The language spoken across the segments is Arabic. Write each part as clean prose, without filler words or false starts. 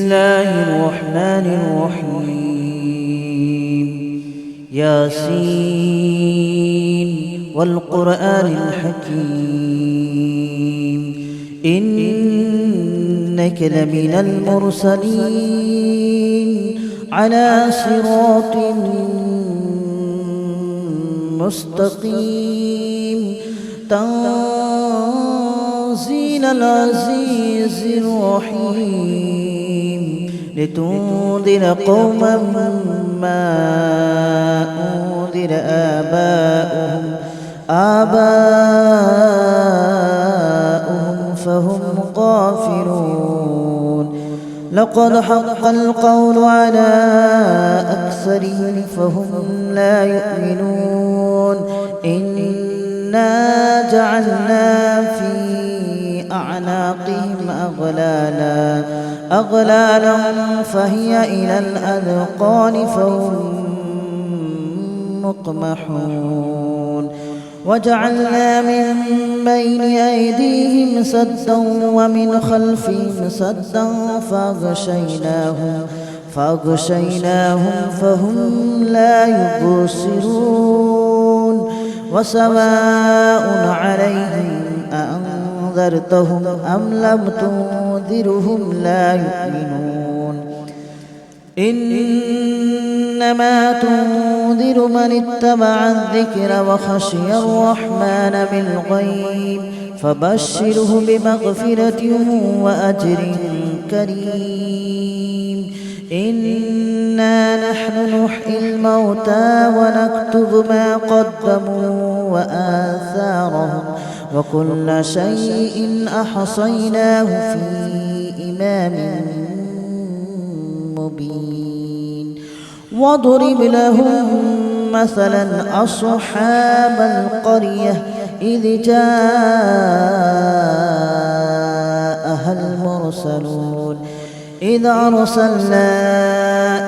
الله الرحمن الرحيم. ياسين والقرآن الحكيم إنك لمن المرسلين على صراط مستقيم تنزيل العزيز الرحيم لتنذر قوما ما أنذر آباؤهم فهم غافلون. لقد حق القول على أكثرهم فهم لا يؤمنون. إنا جعلنا في أعناقهم أغلالا فهي إلى الأذقان فهم مقمحون. وجعلنا من بين أيديهم سدا ومن خلفهم سدا فأغشيناهم فهم لا يبصرون. وسواء عليهم أأنذرتهم أم لم تنذرهم لا يؤمنون. إنما تنذر من اتبع الذكر وخشي الرحمن بالغيب فبشره بمغفرة وأجر كريم. إنا نحن نحيي الموتى ونكتب ما قدموا وآثارهم وكل شيء أحصيناه في إمام مبين. واضرب لهم مثلا أصحاب القرية إذ جاءها المرسلون إذ أرسلنا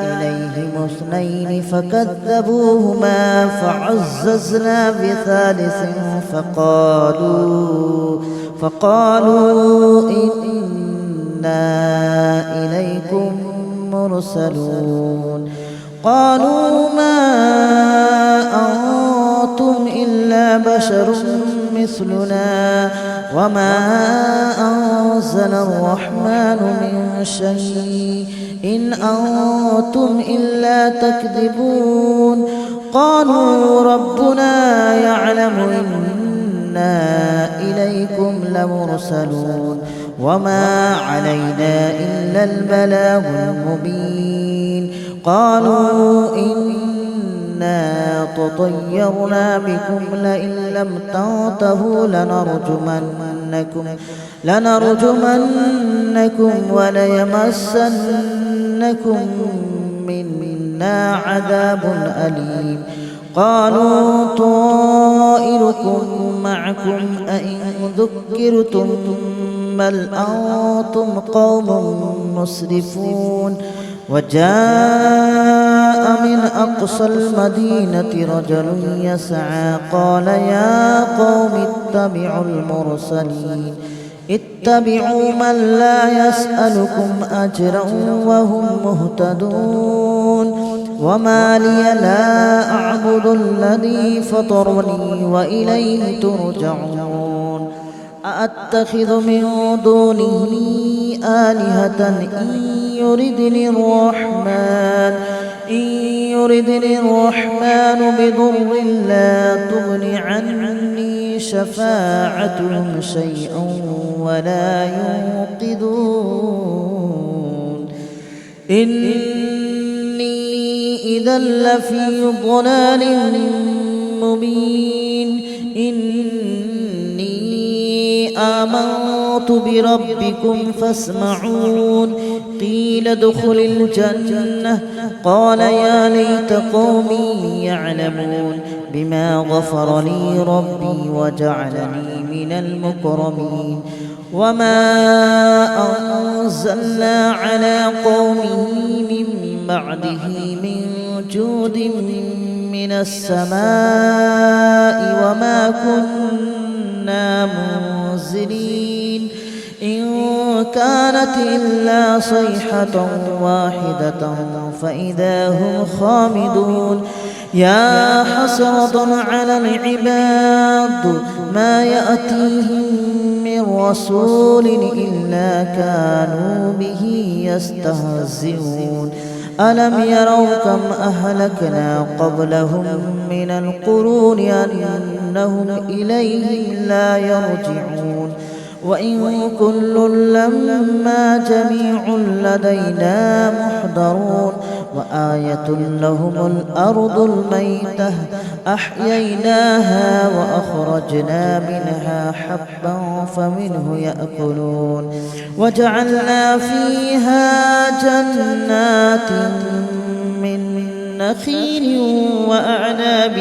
إليهم اثنين فكذبوهما فعززنا بثالث فقالوا إنا إليكم مرسلون. قالوا ما أنتم إلا بشر مثلنا وما أنزل الرحمن من شيء إن أنتم إلا تكذبون. قالوا ربنا يعلم إنا إليكم لمرسلون وما علينا إلا البلاغ المبين. قالوا إنا تطيرنا بكم لئن لم تنتهوا لنرجمنكم وليمسنكم منا عذاب أليم. قالوا طائركم معكم أئن ذكرتم بل أنتم قوم مسرفون. وجاء من أقصى المدينة رجل يسعى قال يا قوم اتبعوا من لا يسألكم أجرا وهم مهتدون. وما لي لا أعبد الذي فطرني وإليه ترجعون. أأتخذ من دونه آلهة إن يردني الرحمن بضر لا تغن عني شفاعتهم شيئا ولا ينقذون. إني إذا لفي ضلال مبين. إني آمنت بربكم فاسمعون. قيل ادخل الجنة قال يا ليت قومي يعلمون بما غفر لي ربي وجعلني من المكرمين. وما أنزلنا على قومه من بعده من جود من السماء وما كنا منزلين. إن كانت إلا صيحة واحدة فإذا هم خامدون يا حسرة على العباد ما يأتيهم من رسول إلا كانوا به يستهزئون ألم يروا كم أهلكنا قبلهم من القرون أنهم إليهم لا يرجعون وإن كل لما جميع لدينا محضرون وآية لهم الأرض الميتة أحييناها وأخرجنا منها حبا فمنه يأكلون وجعلنا فيها جنات من نخيل وأعناب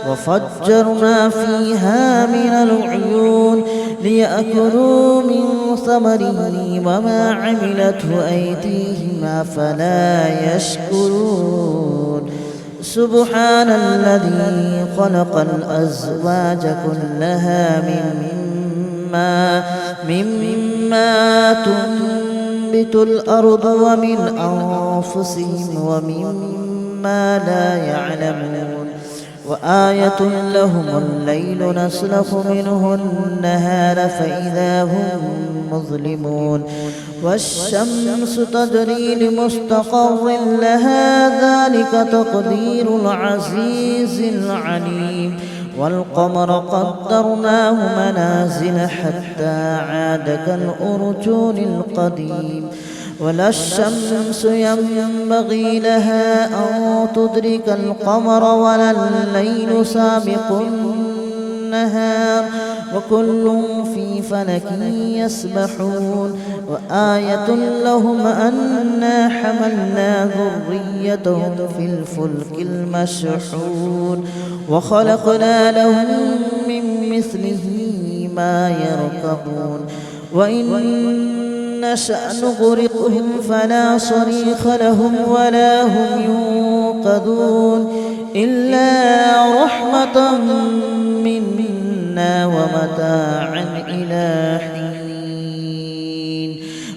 وفجرنا فيها من العيون ليأكلوا من ثمره وما عملته أيديهم أفلا يشكرون سبحان الذي خلق الأزواج كلها مما تنبت الأرض ومن أنفسهم ومما لا يعلمون وآية لهم الليل نسلخ منه النهار فإذا هم مظلمون والشمس تجري لمستقر لها ذلك تقدير العزيز العليم والقمر قدرناه منازل حتى عاد كالأرجون القديم ولا الشمس ينبغي لها أن تدرك القمر ولا الليل سابق النهار وكل في فلك يسبحون وآية لهم أنا حملنا ذريتهم في الفلك المشحون وخلقنا لهم من مثله ما يركبون وإن نشأ نغرقهم فلا صريخ لهم ولا هم ينقذون إلا رحمة منا ومتاعا إلى حين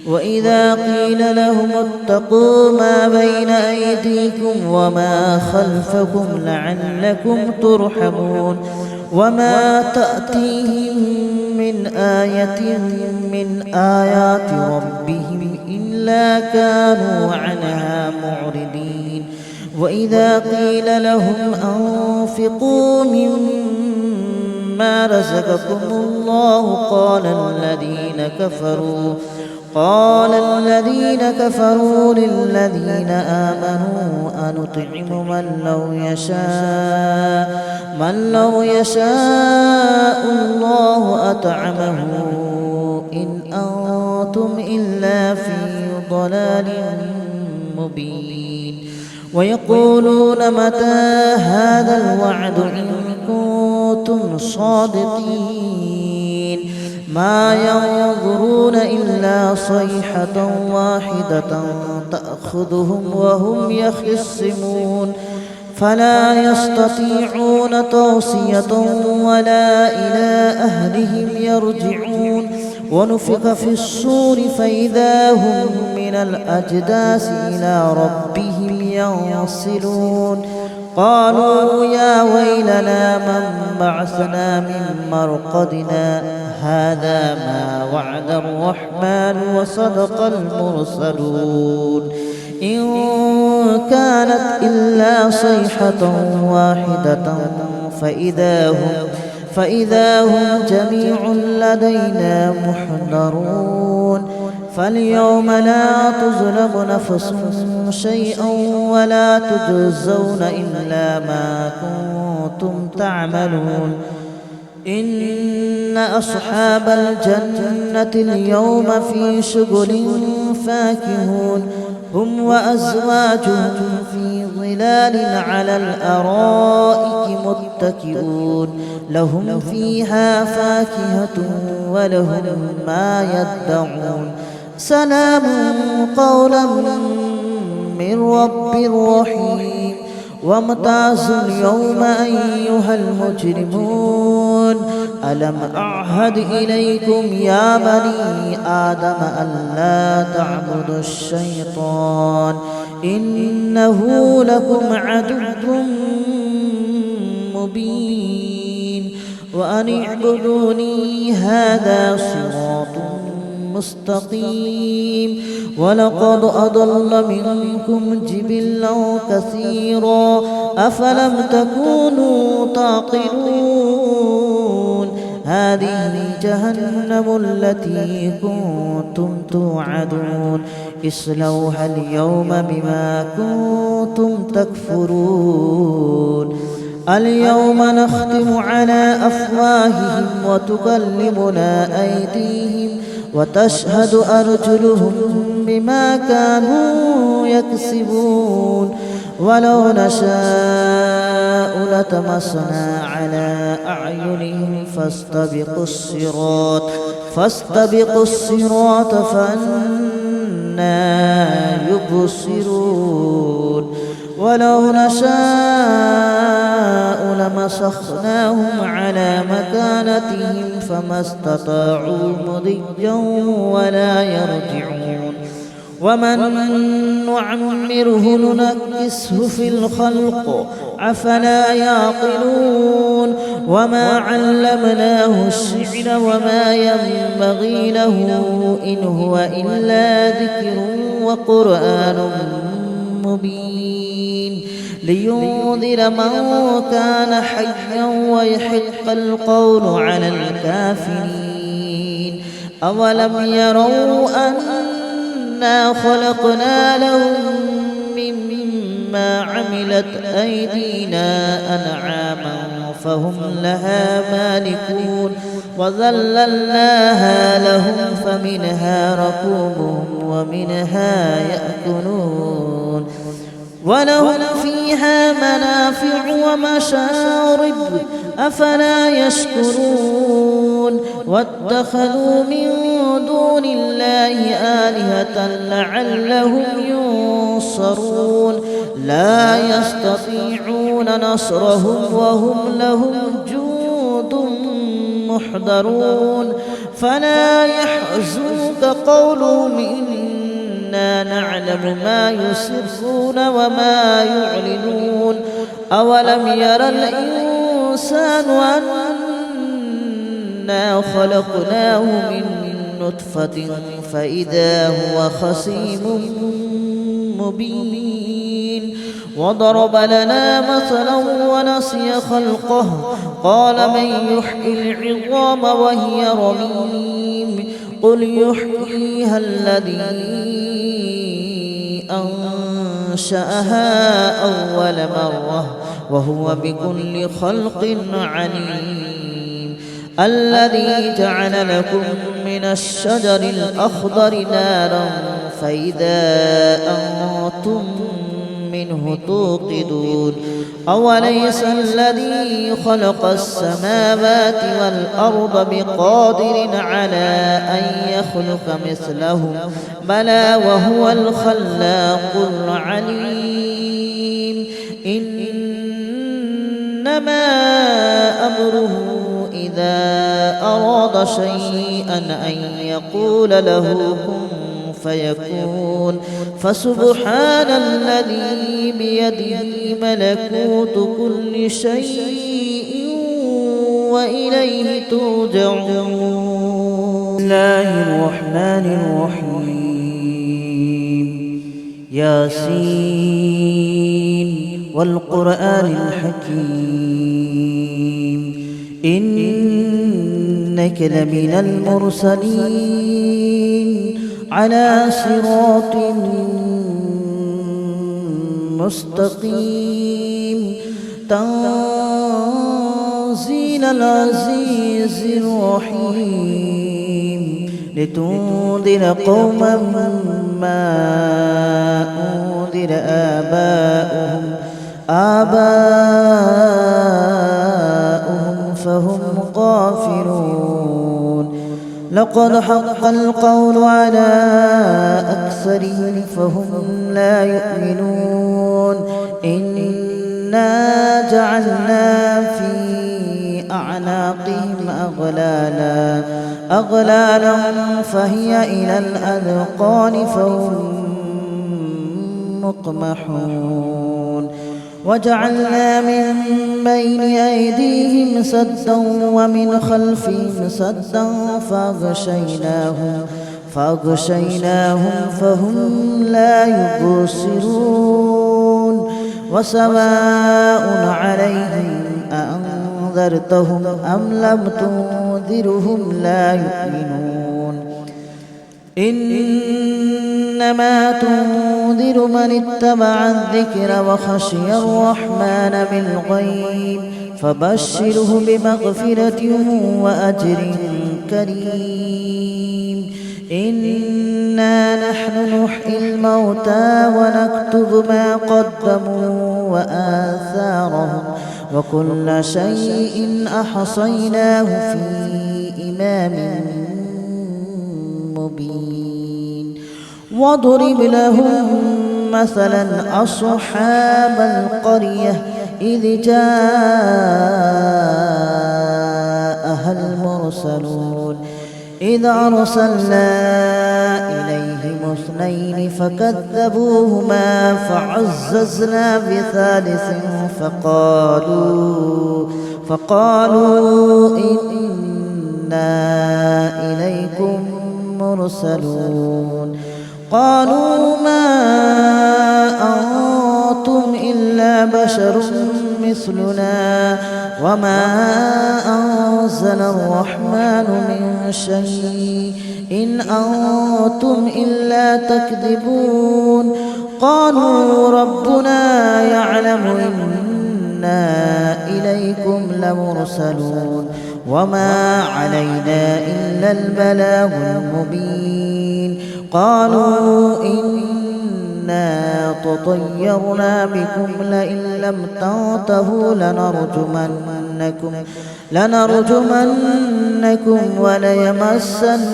وإذا قيل لهم اتقوا ما بين أيديكم وما خلفكم لعلكم ترحمون وما تأتيهم من آية من آيات ربهم إلا كانوا عنها معرضين وإذا قيل لهم أنفقوا مما رزقكم الله قال الذين كفروا للذين آمنوا أنطعم من لو يشاء الله أطعمه إن أنتم إلا في ضلال مبين ويقولون متى هذا الوعد إن كنتم صادقين ما ينظرون إلا صيحة واحدة تأخذهم وهم يخصمون فلا يستطيعون توصية ولا إلى أهلهم يرجعون ونفخ في الصور فإذا هم من الأجداث إلى ربهم ينسلون قالوا يا ويلنا من بعثنا من مرقدنا هذا ما وعد الرحمن وصدق المرسلون إن كانت إلا صيحة واحدة فإذا هم جميع لدينا محضرون فاليوم لا تظلم نفس شيئا ولا تجزون إلا ما كنتم تعملون إن أصحاب الجنة اليوم في شغل فاكهون هم وأزواجهم في ظلال على الأرائك متكئون لهم فيها فاكهة ولهم ما يدعون سلام قولا من رب رحيم وامتازوا اليوم أيها المجرمون ألم أعهد إليكم يا بني آدم ألا تعبدوا الشيطان إنه لكم عدو مبين وأن اعبدوني هذا صراط مستقيم ولقد أضل منكم جبلا كثيرا أفلم تكونوا تعقلون هذه جهنم التي كنتم توعدون اصلوها اليوم بما كنتم تكفرون اليوم نختم على أفواههم وتكلمنا أيديهم وتشهد أرجلهم بما كانوا يكسبون ولو نشاء لطمسنا على أعينهم فاستبقوا الصراط فأنى يبصرون ولو نشاء لمسخناهم على مكانتهم فما استطاعوا مضيا ولا يرجعون ومن نعمره ننكسه في الخلق أفلا يعقلون وما علمناه الشعر وما ينبغي له إن هو إلا ذكر وقرآن مبين لينذر من كان حيا ويحق القول على الكافرين أولم يروا أنا خلقنا لهم مما عملت أيدينا أنعاما فهم لها مالكون وذللناها لهم فمنها ركوبهم ومنها يأكلون ولهم فيها منافع ومشارب أفلا يشكرون واتخذوا من دون الله آلهة لعلهم ينصرون لا يستطيعون نصرهم وهم لهم جند محضرون فلا يحزنك قولهم إنا نعلم ما يسرون وما يعلنون أولم ير الإنسان أنا خلقناه من نطفة فإذا هو خصيم مبين وضرب لنا مثلا ونسي خلقه قال من يحيي العظام وهي رميم قل يحييها الذي أنشأها أول مرة وهو بكل خلق عليم الذي جعل لكم من الشجر الأخضر نارا فإذا أنتم منه توقدون أوليس الذي خلق السماوات والأرض بقادر على أن يخلق مثلهم بلى وهو الخلاق العليم إنما أمره إذا أراد شيئا أن يقول له كن فيكون فسبحان الذي بيده ملكوت كل شيء وإليه ترجعون. بسم الله الرحمن الرحيم ياسين والقرآن الحكيم إنك لمن المرسلين على صراط مستقيم تنزيل العزيز الرحيم لتنذر قوما ما أنذر آباؤهم فهم غافلون لقد حق القول على أكثرهم فهم لا يؤمنون إنا جعلنا في أعناقهم أغلالا فهي إلى الأذقان فهم مقمحون وجعلنا من بين أيديهم سدا ومن خلفهم سدا فأغشيناهم فهم لا يبصرون وسواء عليهم أأنذرتهم أم لم تنذرهم لا يؤمنون إنما تنذر من اتبع الذكر وخشي الرحمن بالغيب فبشره بمغفرة وأجر كريم إنا نحن نحيي الموتى ونكتب ما قدموا وآثارهم وكل شيء أحصيناه في إمام مبين واضرب لهم مثلا أصحاب القرية إذ جاءها المرسلون إذ أرسلنا إليهم اثنين فكذبوهما فعززنا بثالث فقالوا إنا إليكم مرسلون قالوا ما أنتم إلا بشر مثلنا وما أنزل الرحمن من شيء إن أنتم إلا تكذبون قالوا ربنا يعلم إنا إليكم لمرسلون وما علينا إلا البلاغ المبين قالوا إنا تطيرنا بكم لئن لم تنتهوا لنرجمنكم وليمسنكم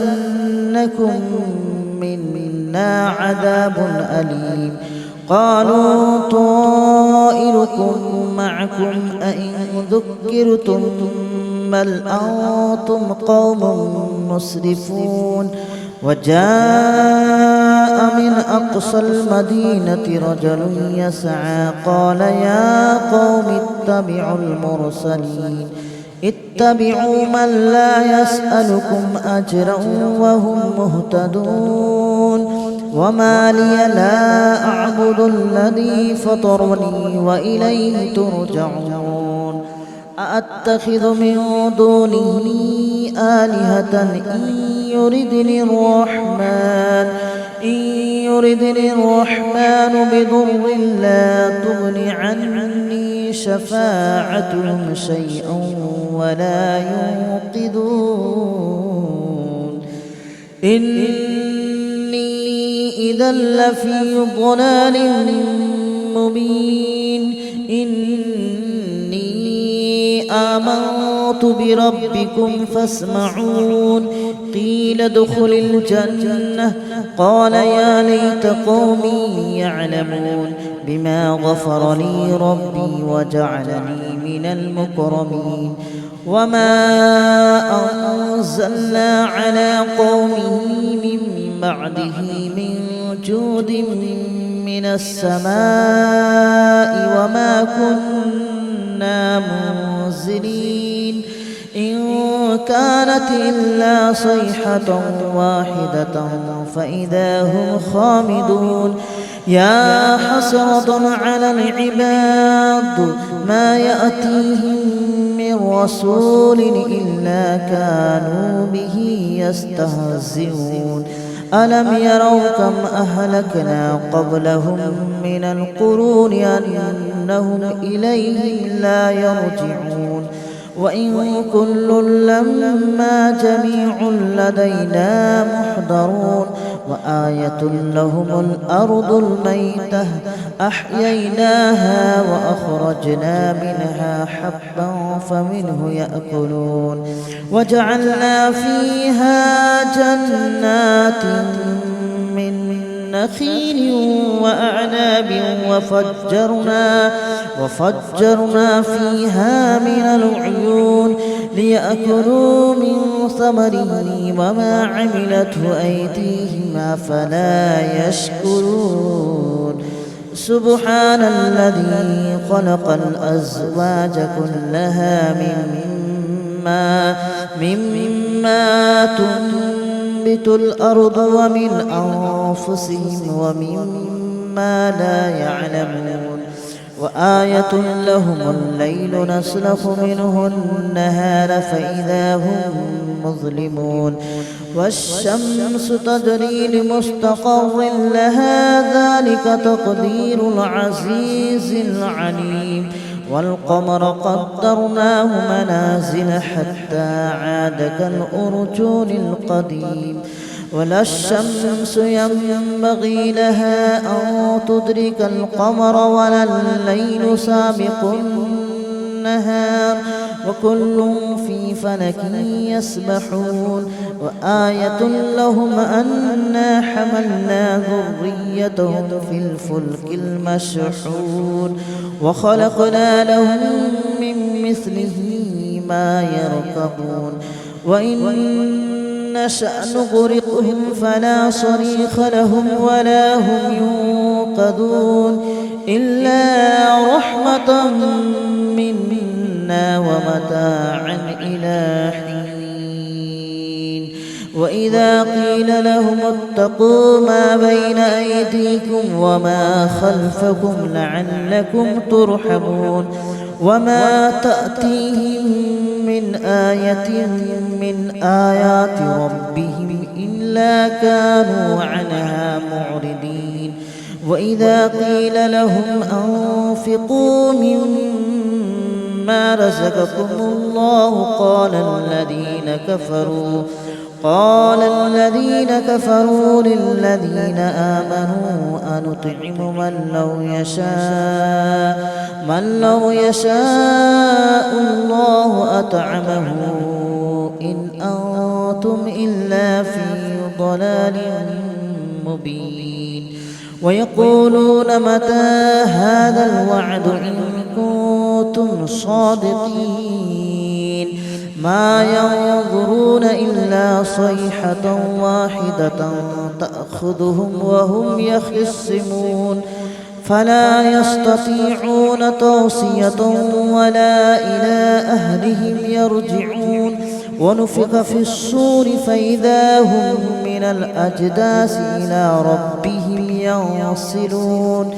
منا عذاب أليم قالوا طائركم معكم أئن ذكرتم بل أنتم قوم مسرفون وجاء من أقصى المدينة رجل يسعى قال يا قوم اتبعوا من لا يسألكم أجرا وهم مهتدون وما لي لا أعبد الذي فطرني وإليه ترجعون أأتخذ من دونه آلهة إن يردني الرحمن بضر لا تغن عني شفاعتهم شيئا ولا ينقذون إني إذا لفي ضلال مبين آمنت بربكم فاسمعون قيل ادخل الجنة قال يا ليت قومي يعلمون بما غفر لي ربي وجعلني من المكرمين وما أنزلنا على قومه من بعده من جود من السماء وما كنا منزلين إن كانت إلا صيحة واحدة فإذا هم خامدون يا حسرة على العباد ما يأتيهم من رسول إلا كانوا به يستهزئون ألم يروا كم أهلكنا قبلهم من القرون أنهم إليهم لا يرجعون وإن كل لما جميع لدينا محضرون وآية لهم الأرض الميتة أحييناها وأخرجنا منها حبا فمنه يأكلون وجعلنا فيها جنات من نخيل وأعناب وفجرنا فيها من العيون ليأكلوا من ثمره وما عملته أيديهم أفلا يشكرون سبحان الذي خلق الأزواج كلها مما تنبت الأرض ومن أنفسهم ومما لا يعلمون وآية لهم الليل نسلخ منه النهار فإذا هم مظلمون والشمس تجري لمستقر لها ذلك تقدير العزيز العليم والقمر قدرناه منازل حتى عاد كالأرجون القديم ولا الشمس ينبغي لها أن تدرك القمر ولا الليل سابق النهار وكل في فلك يسبحون وآية لهم أنا حملنا ذريتهم في الفلك المشحون وخلقنا لهم من مثله ما يركبون وإن نشأ نغرقهم فلا صريخ لهم ولا هم ينقذون إلا رحمة منا ومتاعا إلى حين وإذا قيل لهم اتقوا ما بين أيديكم وما خلفكم لعلكم ترحمون وما تأتيهم من آية من آيات ربهم إلا كانوا عنها معرضين وإذا قيل لهم أنفقوا مما رزقكم الله قال الذين كفروا للذين آمنوا أنطعم من لو يشاء الله أطعمه إن أنتم إلا في ضلال مبين ويقولون متى هذا الوعد إن كنتم صادقين ما ينظرون إلا صيحة واحدة تأخذهم وهم يخصمون فلا يستطيعون توصية ولا إلى أهلهم يرجعون ونفخ في الصور فإذا هم من الأجداث إلى ربهم ينصلون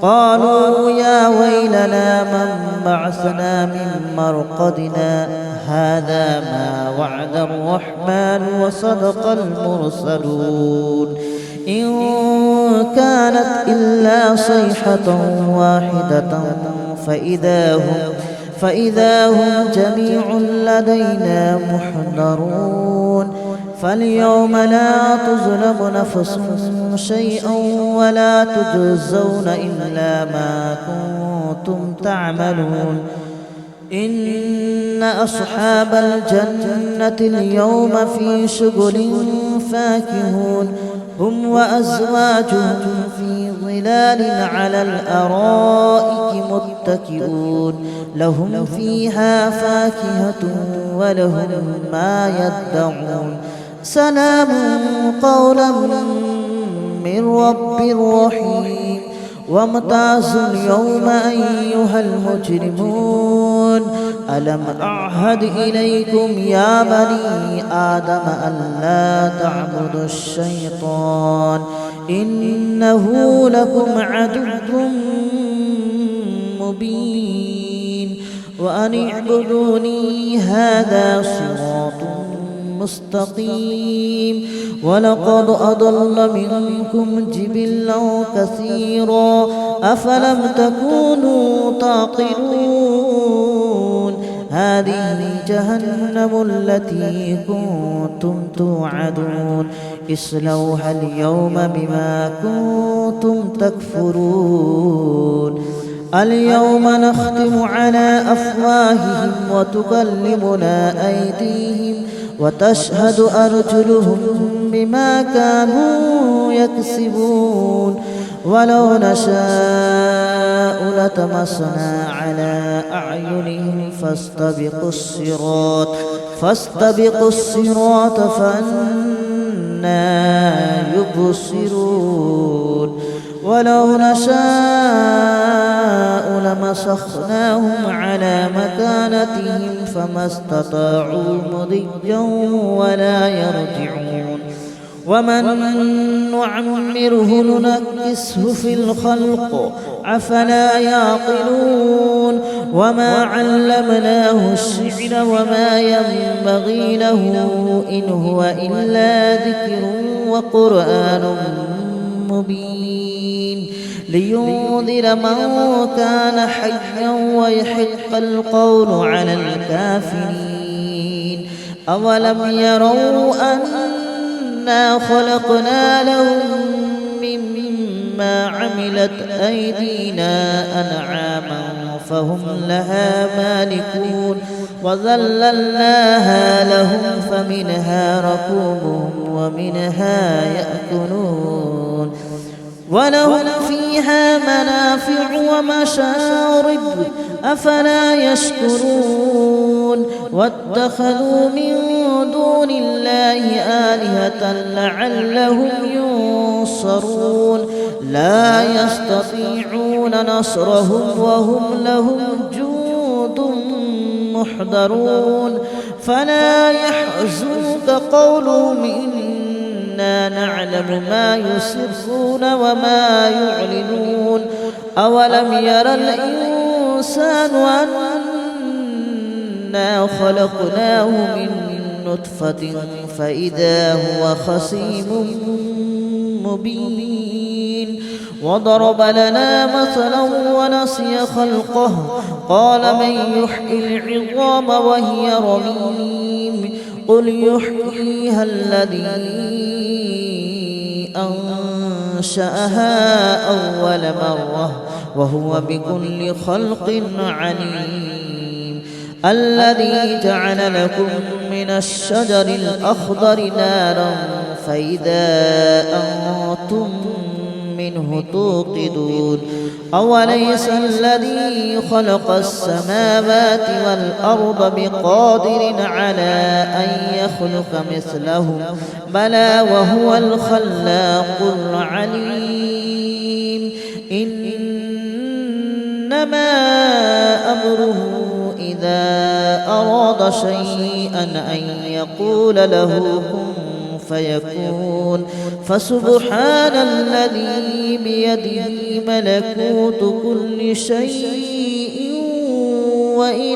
قالوا يا ويلنا من بعثنا من مرقدنا هذا ما وعد الرحمن وصدق المرسلون إن كانت إلا صيحة واحدة فإذا هم جميع لدينا محضرون فاليوم لا تظلم نفس شيئا ولا تجزون إلا ما كنتم تعملون إن أصحاب الجنة اليوم في شغل فاكهون هم وأزواجهم في ظلال على الأرائك متكئون لهم فيها فاكهة ولهم ما يدعون سلام قولا من رب رحيم وامتازوا اليوم أيها المجرمون ألم أعهد إليكم يا بني آدم ألا تعبدوا الشيطان إنه لكم عدو مبين وأن اعبدوني هذا صراط مستقيم ولقد أضل منكم جبلا كثيرا أفلم تكونوا تعقلون هذه جهنم التي كنتم توعدون اصلوها اليوم بما كنتم تكفرون اليوم نختم على أفواههم وتكلمنا أيديهم وتشهد أرجلهم بما كانوا يكسبون ولو نشاء لطمسنا على أعينهم فاستبقوا الصراط فأنى يبصرون ولو نشاء لمسخناهم على مكانتهم فما استطاعوا مضيا ولا يرجعون ومن نعمره ننكسه في الخلق أفلا يعقلون وما علمناه الشعر وما ينبغي له إن هو إلا ذكر وقرآن مبين لينذر من كان حيا ويحق القول على الكافرين أولم يروا أنا خلقنا لهم مما عملت أيدينا أنعاما فهم لها مالكون وذللناها لهم فمنها ركوبهم ومنها يأكلون ولهم فيها منافع ومشارب أفلا يشكرون واتخذوا من دون الله آلهة لعلهم ينصرون لا يستطيعون نصرهم وهم لهم جند محضرون فلا يحزنك قولهم إنا نعلم ما يسرون وما يعلنون أولم ير الإنسان أنا خلقناه من نطفة فإذا هو خصيم مبين وضرب لنا مثلا ونسي خلقه قال من يحيي العظام وهي رميم قل يحييها الذي أنشأها أول مرة وهو بكل خلق عليم الذي جعل لكم من الشجر الأخضر نارا فإذا أنتم منه توقدون أوليس الذي خلق السماوات والأرض بقادر على أن يخلق مثلهم بلى وهو الخلاق العليم إنما أمره إذا أراد شيئا أن يقول له كن فيكون فسبحان الذي بيده ملكوت كل شيء وإلى